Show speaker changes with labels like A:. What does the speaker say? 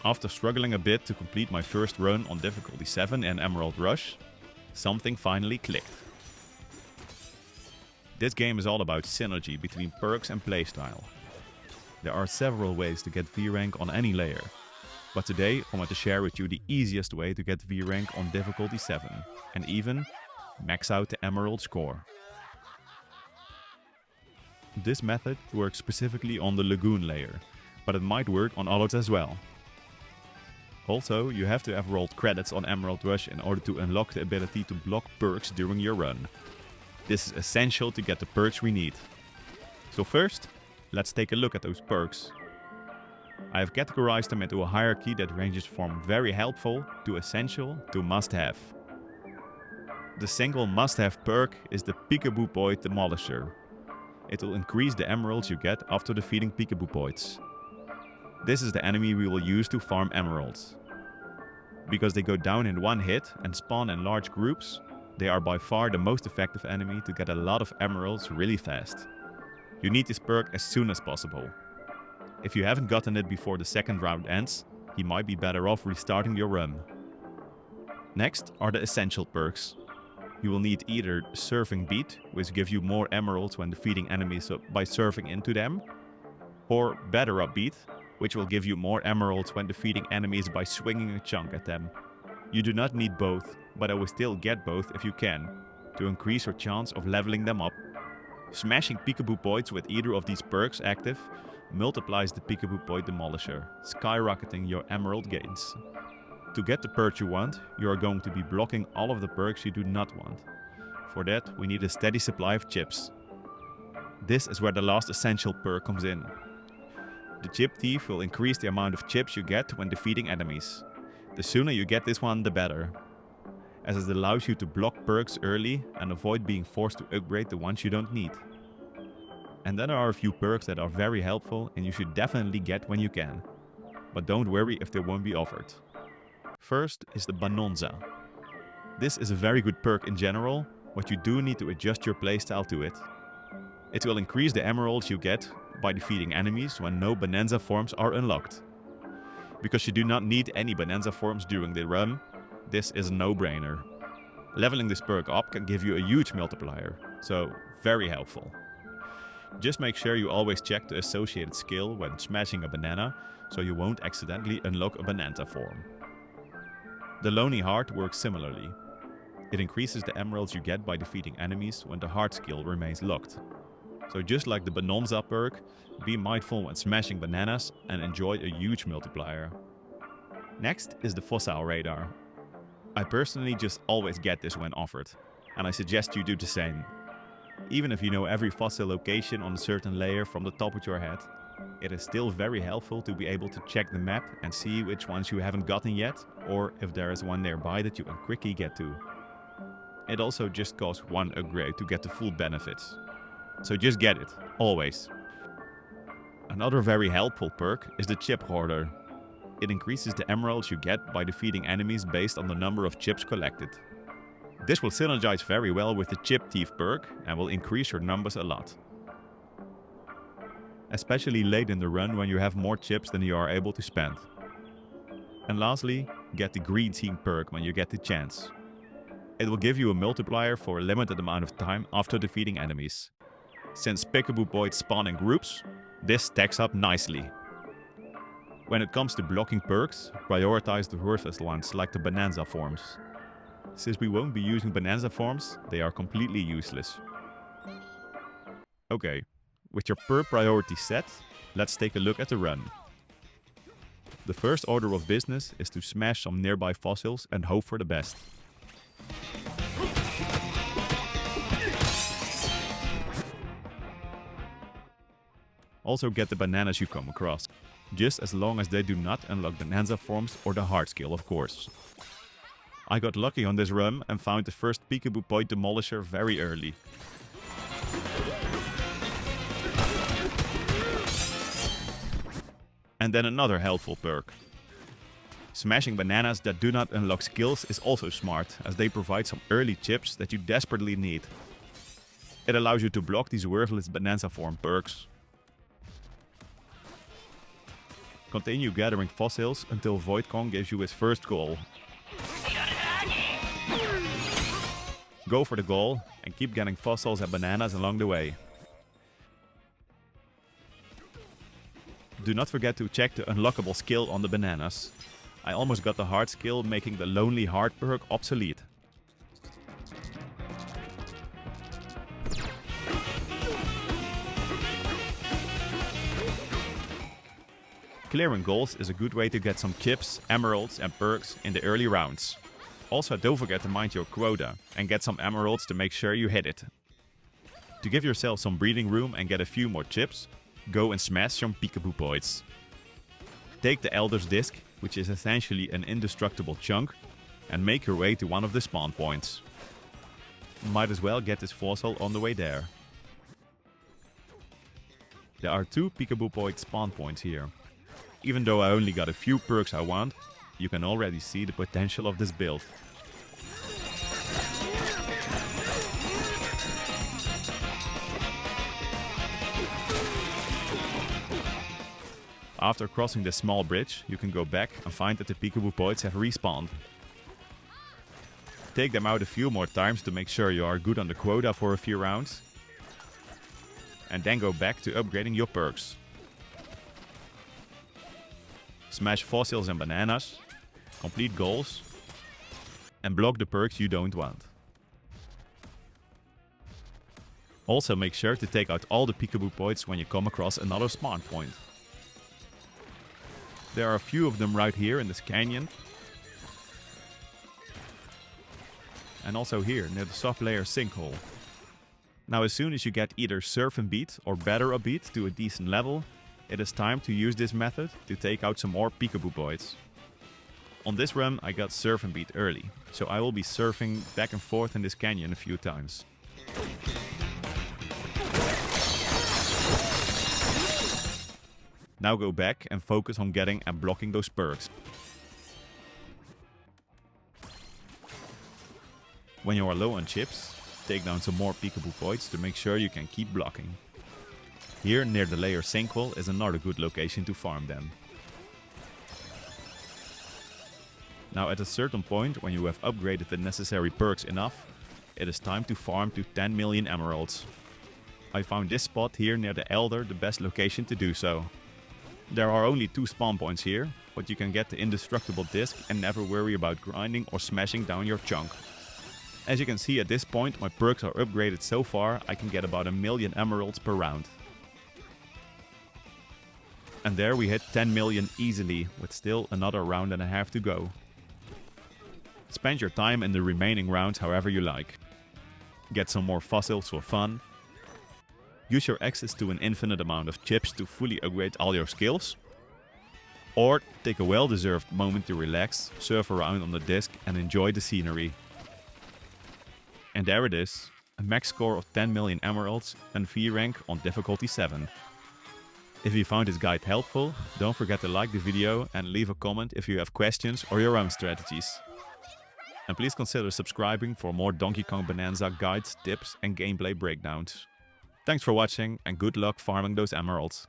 A: After struggling a bit to complete my first run on difficulty 7 in Emerald Rush, something finally clicked. This game is all about synergy between perks and playstyle. There are several ways to get V rank on any layer, but today I want to share with you the easiest way to get V rank on difficulty 7 and even max out the Emerald score. This method works specifically on the Lagoon layer, but it might work on others as well. Also, you have to have rolled credits on Emerald Rush in order to unlock the ability to block perks during your run. This is essential to get the perks we need. So first, let's take a look at those perks. I have categorized them into a hierarchy that ranges from very helpful to essential to must-have. The single must-have perk is the Peekaboopoid Demolisher. It will increase the emeralds you get after defeating Peekaboopoids. This is the enemy we will use to farm emeralds. Because they go down in one hit and spawn in large groups, they are by far the most effective enemy to get a lot of emeralds really fast. You need this perk as soon as possible. If you haven't gotten it before the second round ends, you might be better off restarting your run. Next are the essential perks. You will need either Surfin Beat, which gives you more emeralds when defeating enemies by surfing into them, or Better Up Beat, which will give you more emeralds when defeating enemies by swinging a chunk at them. You do not need both, but I will still get both if you can, to increase your chance of leveling them up. Smashing Peekaboopoids with either of these perks active multiplies the Peekaboopoid Demolisher, skyrocketing your emerald gains. To get the perks you want, you are going to be blocking all of the perks you do not want. For that, we need a steady supply of chips. This is where the last essential perk comes in. The Chip Thief will increase the amount of chips you get when defeating enemies. The sooner you get this one, the better, as it allows you to block perks early and avoid being forced to upgrade the ones you don't need. And then there are a few perks that are very helpful and you should definitely get when you can. But don't worry if they won't be offered. First is the Bananza. This is a very good perk in general, but you do need to adjust your playstyle to it. It will increase the emeralds you get by defeating enemies when no Bananza forms are unlocked. Because you do not need any Bananza forms during the run, this is a no-brainer. Leveling this perk up can give you a huge multiplier, so very helpful. Just make sure you always check the associated skill when smashing a banana, so you won't accidentally unlock a Bananza form. The Lonely Heart works similarly. It increases the emeralds you get by defeating enemies when the heart skill remains locked. So just like the Bananza perk, be mindful when smashing bananas and enjoy a huge multiplier. Next is the Fossil Radar. I personally just always get this when offered, and I suggest you do the same. Even if you know every fossil location on a certain layer from the top of your head, it is still very helpful to be able to check the map and see which ones you haven't gotten yet, or if there is one nearby that you can quickly get to. It also just costs one upgrade to get the full benefits. So just get it, always. Another very helpful perk is the Chip Hoarder. It increases the emeralds you get by defeating enemies based on the number of chips collected. This will synergize very well with the Chip Thief perk and will increase your numbers a lot. Especially late in the run when you have more chips than you are able to spend. And lastly, get the Green Team perk when you get the chance. It will give you a multiplier for a limited amount of time after defeating enemies. Since Peekaboopoids spawn in groups, this stacks up nicely. When it comes to blocking perks, prioritize the worthless ones like the Bananza forms. Since we won't be using Bananza forms, they are completely useless. Okay, with your perk priority set, let's take a look at the run. The first order of business is to smash some nearby fossils and hope for the best. Also get the bananas you come across, just as long as they do not unlock Bananza forms or the heart skill, of course. I got lucky on this run and found the first Peekaboopoid Demolisher very early. And then another helpful perk. Smashing bananas that do not unlock skills is also smart, as they provide some early chips that you desperately need. It allows you to block these worthless Bananza form perks. Continue gathering fossils until Void Kong gives you his first goal. Go for the goal and keep getting fossils and bananas along the way. Do not forget to check the unlockable skill on the bananas. I almost got the hard skill, making the Lonely Heart perk obsolete. Clearing goals is a good way to get some chips, emeralds and perks in the early rounds. Also, don't forget to mind your quota and get some emeralds to make sure you hit it. To give yourself some breathing room and get a few more chips, go and smash some Peekaboopoids. Take the Elder's Disc, which is essentially an indestructible chunk, and make your way to one of the spawn points. Might as well get this fossil on the way there. There are 2 Peekaboopoid spawn points here. Even though I only got a few perks I want, you can already see the potential of this build. After crossing this small bridge, you can go back and find that the Peekaboopoids have respawned. Take them out a few more times to make sure you are good on the quota for a few rounds. And then go back to upgrading your perks. Smash fossils and bananas, complete goals, and block the perks you don't want. Also make sure to take out all the Peekaboopoids when you come across another spawn point. There are a few of them right here in this canyon. And also here near the soft layer sinkhole. Now as soon as you get either Surfin Beat or better a beat to a decent level, it is time to use this method to take out some more Peekaboopoids. On this run I got Surfin Beat early, so I will be surfing back and forth in this canyon a few times. Now go back and focus on getting and blocking those perks. When you are low on chips, take down some more Peekaboopoids to make sure you can keep blocking. Here near the layer sinkhole is another good location to farm them. Now at a certain point, when you have upgraded the necessary perks enough, it is time to farm to 10 million emeralds. I found this spot here near the Elder the best location to do so. There are only 2 spawn points here, but you can get the indestructible disc and never worry about grinding or smashing down your chunk. As you can see at this point, my perks are upgraded so far I can get about 1 million emeralds per round. And there we hit 10 million easily, with still another round and a half to go. Spend your time in the remaining rounds however you like. Get some more fossils for fun. Use your access to an infinite amount of chips to fully upgrade all your skills. Or take a well-deserved moment to relax, surf around on the disc and enjoy the scenery. And there it is, a max score of 10 million emeralds and V rank on difficulty 7. If you found this guide helpful, don't forget to like the video and leave a comment if you have questions or your own strategies. And please consider subscribing for more Donkey Kong Bananza guides, tips and gameplay breakdowns. Thanks for watching and good luck farming those emeralds.